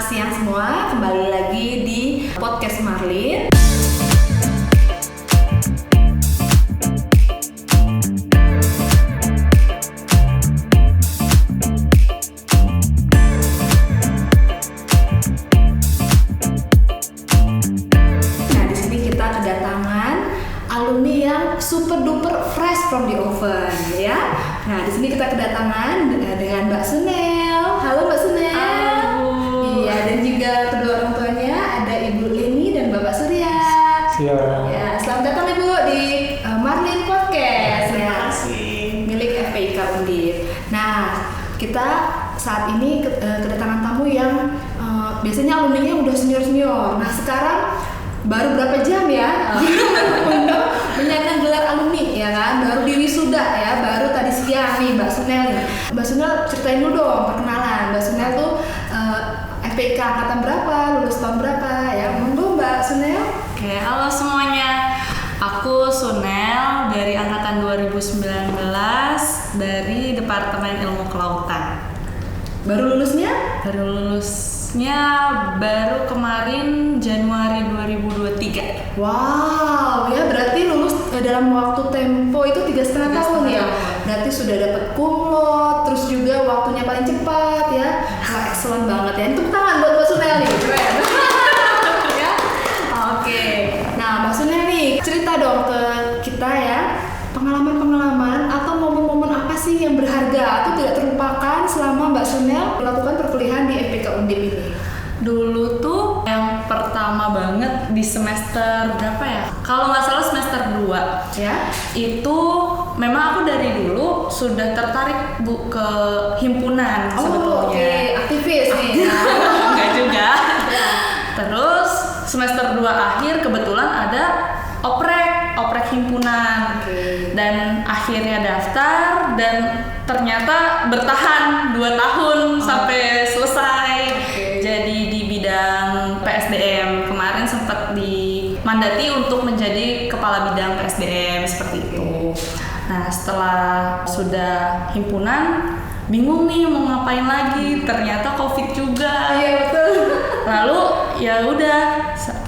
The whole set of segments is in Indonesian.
siang semua, kembali lagi di podcast Marlin. Nah, di sini kita kedatangan alumni yang super duper fresh from the oven, ya. Nah, di sini kita kedatangan dengan Mbak Sunel. Halo Mbak Sunel. Halo. Iya, dan juga kedua orang tuanya ada Ibu Leni dan Bapak Surya. Siap. Ya, selamat datang Ibu di Marlin Podcast. Terima Ya, kasih. milik FPIK Undip. Nah, kita saat ini kedatangan tamu yang biasanya alumninya udah senior-senior. Nah, sekarang baru berapa jam ya untuk menyandang gelar alumni, ya kan? Baru di wisuda ya, baru tadi siang nih Mbak Sunel nih. Mbak Sunel ceritain dulu dong perkenalan. Mbak Sunel tuh FPIK angkatan berapa, lulus tahun berapa ya? Monggo Mbak Sunel. Oke, halo semuanya. Aku Sunel dari angkatan 2019 dari Departemen Ilmu Kelautan. Baru lulusnya? Baru lulusnya baru kemarin Januari 2023. Wow, ya berarti lulus dalam waktu tempo itu 3,5 tahun ya. 3,5 tahun. Berarti sudah dapat cum laude, terus juga waktunya paling cepat ya. Wah, excellent banget ya. Tepuk tangan buat Mbak Sunel nih. Keren. Ya. Oke. Nah, Mbak Sunel nih, cerita dong ke kita ya. Pengalaman-pengalaman atau momen-momen apa sih yang berharga atau tidak terlupakan selama Mbak Sunel melakukan perkuliahan di FPIK Undip ini? Dulu tuh yang pertama banget di semester berapa ya? Kalau nggak salah semester 2 Ya. itu memang aku dari dulu sudah tertarik ke himpunan sebetulnya. Oke, aktivis nih. Enggak juga. Terus semester 2 akhir kebetulan ada oprek himpunan. Oke. Dan akhirnya daftar dan ternyata bertahan 2 tahun sampai selesai. Oke. Jadi di bidang PSDM kemarin sempat dimandati untuk menjadi kepala bidang PSDM seperti itu. Nah, setelah sudah himpunan bingung nih mau ngapain lagi, ternyata COVID juga. Iya betul. Lalu ya udah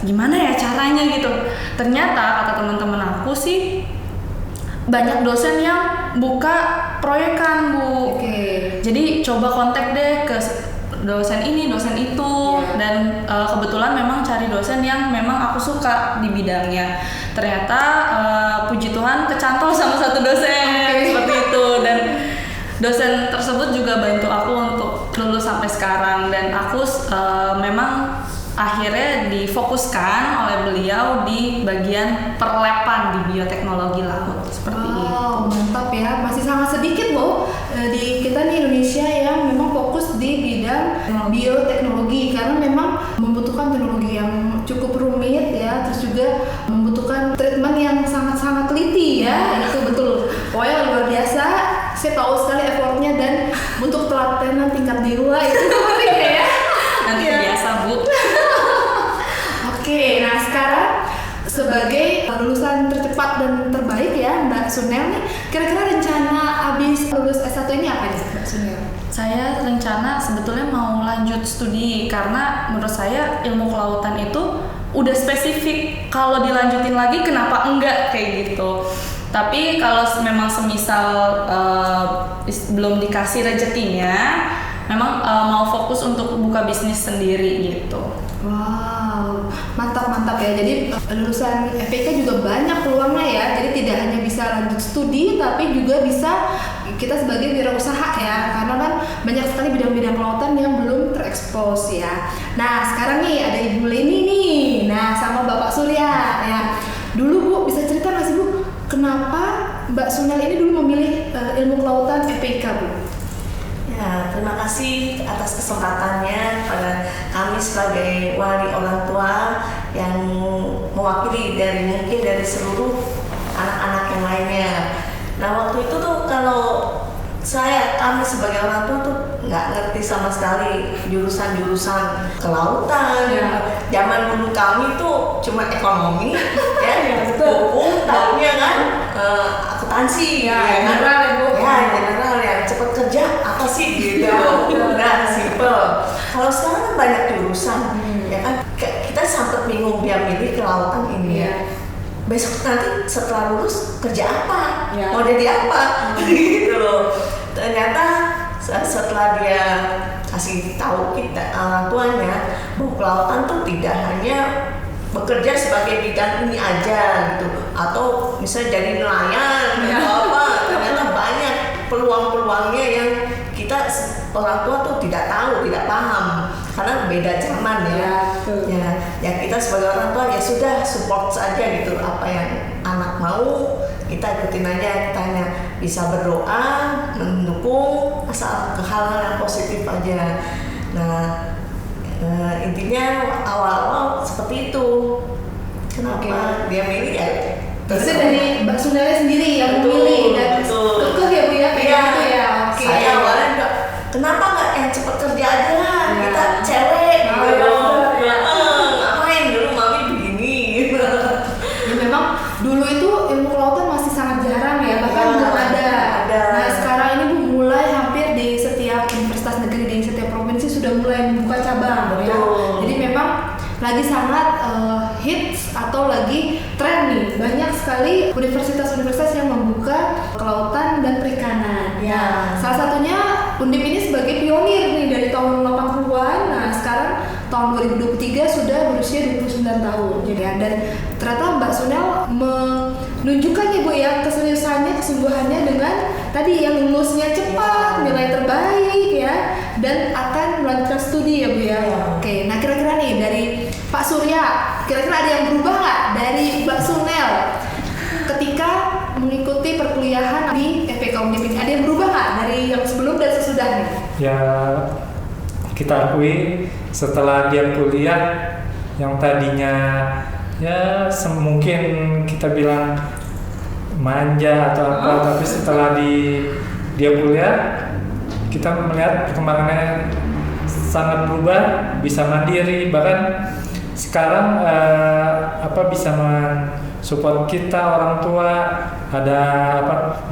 gimana ya caranya gitu. Ternyata kata teman-teman aku sih banyak dosen yang buka proyekan, Bu. Oke. Jadi coba kontak deh ke dosen ini, dosen itu. Iya. Dan kebetulan memang cari dosen yang memang aku suka di bidangnya. Ternyata puji Tuhan kecantol sama satu dosen. Oke. Seperti itu. Dan dosen tersebut juga bantu aku untuk lulus sampai sekarang. Dan aku memang akhirnya difokuskan oleh beliau di bagian perlepan di bioteknologi laut seperti itu. Wow, mantap ya. Masih sangat sedikit loh di kita nih Indonesia yang memang fokus di bidang bioteknologi karena memang membutuhkan teknologi yang cukup rumit ya, terus juga membutuhkan treatment yang sangat-sangat teliti ya. Itu betul. Pokoknya luar biasa. Saya tahu sekali effortnya dan untuk telatenan tingkat dewa itu penting ya. Nanti Iya. biasa, Bu. Oke, nah sekarang sebagai lulusan tercepat dan terbaik ya Mbak Sunel nih, kira-kira rencana abis lulus S1 ini apa nih Mbak Sunel? Saya rencana sebetulnya mau lanjut studi karena menurut saya ilmu kelautan itu udah spesifik. Kalau dilanjutin lagi kenapa enggak kayak gitu. Tapi kalau memang semisal belum dikasih rezekinya, memang mau fokus untuk buka bisnis sendiri gitu. Wow, mantap ya. Jadi lulusan FPIK juga banyak peluangnya ya. Jadi tidak hanya bisa lanjut studi, tapi juga bisa kita sebagai wirausaha ya. Karena kan banyak sekali bidang-bidang kelautan yang belum terekspos ya. Nah sekarang nih ada Ibu Leni nih. Nah sama Bapak Surya ya. Dulu Bu bisa cerita nggak sih Bu, kenapa Mbak Sunel ini dulu memilih ilmu kelautan FPIK Bu? Ya, terima kasih atas kesempatannya pada kami sebagai wali orang tua yang mewakili mungkin dari seluruh anak-anak yang lainnya. Nah, waktu itu tuh kalau kami sebagai orang tua tuh nggak ngerti sama sekali jurusan-jurusan kelautan. Zaman dulu kami tuh cuma ekonomi, ya, hukum, tahunya kan, akuntansi, general ya Bu. Ya, general yang cepet kerja apa sih gitu, udah simple. Kalau sekarang banyak jurusan, ya kan, kita sempat bingung dia milih kelautan ini. Besok nanti setelah lulus kerja apa, mau jadi apa, gitu loh. Ternyata setelah dia kasih tahu kita orang tuanya bahwa kelautan tuh tidak hanya bekerja sebagai bidang ini aja gitu, atau misalnya jadi nelayan atau apa, ternyata banyak peluang-peluangnya yang kita orang tua tuh tidak tahu, tidak paham karena beda zaman ya kita sebagai orang tua ya sudah support saja gitu, apa yang anak mau kita ikutin aja, kitanya bisa berdoa, mendukung, asal ke hal-hal yang positif aja. Nah, intinya awal-awal seperti itu. Kenapa dia milih ya? Terus dari Mbak Sunelnya sendiri yang memilih dan kekeh ya Bu ya, pengen itu ya. Saya awalnya enggak, kenapa nggak yang cepet kerja aja lah, kita cewek gitu. Ngapain dulu mami begini. Ya memang dulu itu ilmu kelautan masih sangat jarang ya, bahkan belum ada. Nah sekarang ini Bu mulai hampir di setiap universitas negeri di setiap provinsi sudah mulai membuka cabang ya. Jadi memang lagi sangat hits atau lagi tren nih, banyak sekali universitas-universitas yang membuka kelautan dan perikanan. Salah satunya Undip ini sebagai pionir nih dari tahun 80-an. Nah sekarang tahun 2023 sudah berusia 29 tahun. Jadi dan ternyata Mbak Sunel menunjukkan ya Bu ya keseriusannya, kesungguhannya dengan tadi yang lulusnya cepat, nilai terbaik ya, dan akan melanjutkan studi ya Bu ya. Oke, nah kira-kira nih dari Pak Surya, kira-kira ada yang berubah nggak dari Mbak Sunel ketika mengikuti perkuliahan di FPK Undip ini? Ada yang berubah nggak dari yang sebelum dan sesudah nih? Ya kita akui setelah dia kuliah yang tadinya ya mungkin kita bilang manja atau apa, tapi setelah dia kuliah kita melihat perkembangannya sangat berubah, bisa mandiri, bahkan sekarang bisa mensupport kita orang tua, ada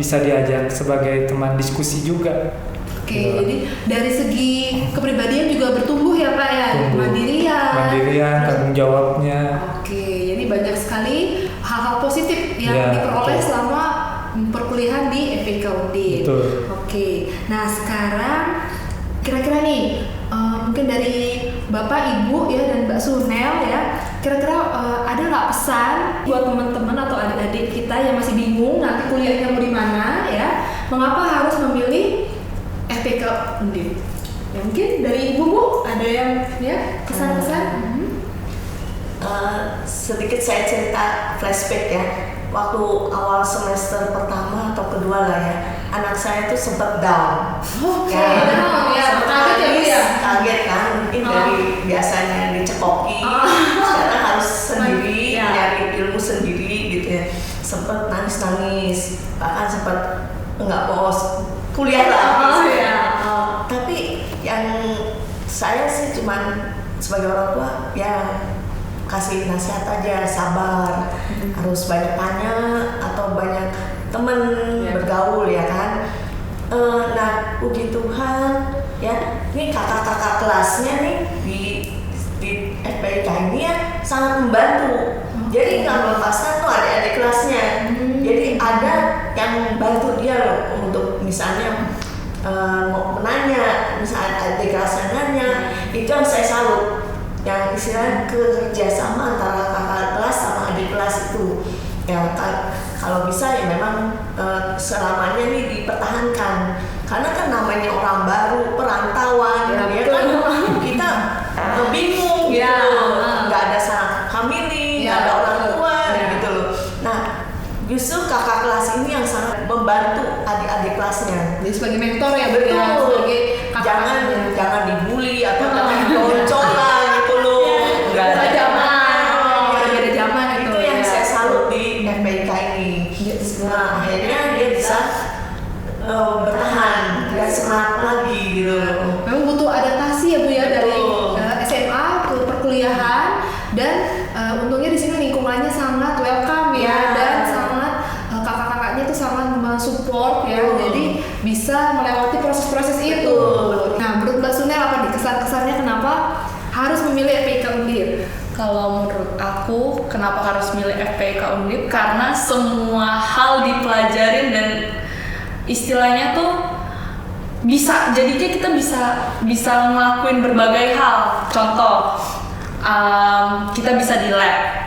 bisa diajak sebagai teman diskusi juga. Oke, jadi dari segi kepribadian juga bertumbuh ya Pak ya, mandirian, tanggung jawabnya. Oke, jadi banyak sekali hal-hal positif yang diperoleh selama perkuliahan di FPK Undip. Oke, nah sekarang kira-kira nih mungkin dari Bapak, Ibu ya dan Mbak Sunel ya, kira-kira ada nggak pesan buat teman-teman atau adik-adik kita yang masih bingung nanti kuliahnya mau di mana ya, mengapa harus memilih FPK Undip? Ya, mungkin dari Ibu Bu ada yang ya kesan-kesan? Sedikit saya cerita flashback ya. Waktu awal semester pertama atau kedua lah ya, anak saya tuh sempat down. Kaget kan, mungkin dari biasanya dicekoki, sekarang harus sendiri, nyari ilmu sendiri gitu ya. Sempat nangis-nangis, bahkan sempat nggak mau kuliah lagi. Tapi yang saya sih cuman sebagai orang tua ya kasih nasihat aja, sabar, harus banyak tanya atau banyak temen bergaul ya kan. Nah puji Tuhan ya, ini kakak-kakak kelasnya nih di FPK ini ya sangat membantu. Jadi nggak melepaskan tuh adik-adik kelasnya. Jadi ada yang bantu dia loh untuk misalnya mau menanya, misalnya adik kelasnya nanya, itu yang saya salut. Yang istilahnya kerjasama antara kakak kelas sama adik kelas itu ya kalau bisa ya memang selamanya nih dipertahankan, karena kan namanya orang baru, perantauan ya kan kita bingung gitu, nggak ada sanak famili, nggak ada orang tua gitu loh. Nah justru kakak kelas ini yang sangat membantu adik-adik kelasnya. Jadi sebagai mentor ya, betul. Sebagai Jangan dibully atau jangan diloncok lah gitu loh. Nggak ada zaman itu yang saya salut di FPK ini. Nah akhirnya dia bisa bertahan harus memilih FPIK Undip? Kalau menurut aku, kenapa harus milih FPIK Undip? Karena semua hal dipelajarin dan istilahnya tuh jadinya kita bisa ngelakuin berbagai hal. Contoh, kita bisa di lab.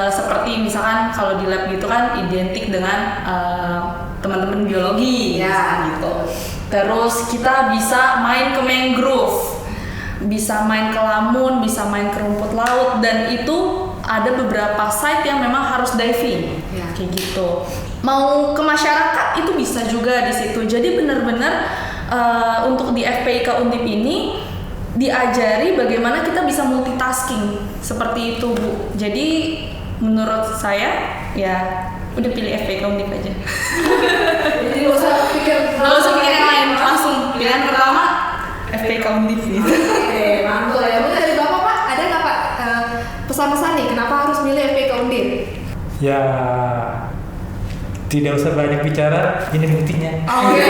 Seperti misalkan kalau di lab gitu kan identik dengan teman-teman biologi, gitu. Terus kita bisa main ke mangrove, bisa main ke lamun, bisa main ke rumput laut, dan itu ada beberapa site yang memang harus diving, kayak gitu. Mau ke masyarakat itu bisa juga di situ. Jadi benar-benar untuk di FPIK Undip ini diajari bagaimana kita bisa multitasking seperti itu, Bu. Jadi menurut saya ya udah pilih FPIK Undip aja. Jadi nggak usah pikir yang lain, langsung pilihan pertama FPIK Undip gitu. Oke, mantul ya. Mungkin dari Bapak, Pak, ada nggak Pak pesan-pesan nih kenapa harus milih FPIK Undip? Ya, tidak usah banyak bicara, ini buktinya. Oke,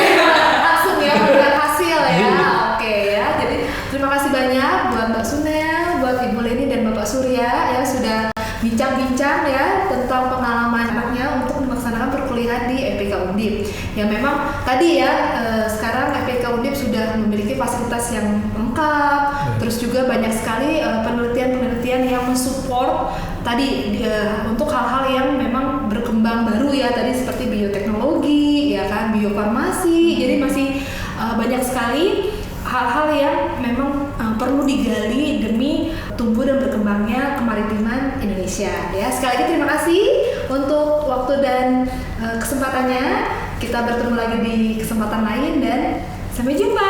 langsung ya melihat hasil ya. Oke ya. Jadi terima kasih banyak buat Mbak Sunel, buat Ibu Leni dan Bapak Surya ya sudah bincang-bincang ya tentang pengalaman anaknya untuk melaksanakan perkuliahan di FPIK Undip. Yang memang tadi ya sekarang FPIK Undip sudah memiliki fasilitas yang lengkap, terus juga banyak sekali penelitian-penelitian yang mensupport tadi untuk hal-hal yang memang berkembang baru ya, tadi seperti bioteknologi ya kan, biofarmasi. Jadi masih banyak sekali hal-hal yang memang perlu digali demi tumbuh dan berkembangnya kemaritiman Indonesia ya. Sekali lagi terima kasih untuk waktu dan kesempatannya. Kita bertemu lagi di kesempatan lain dan sampai jumpa.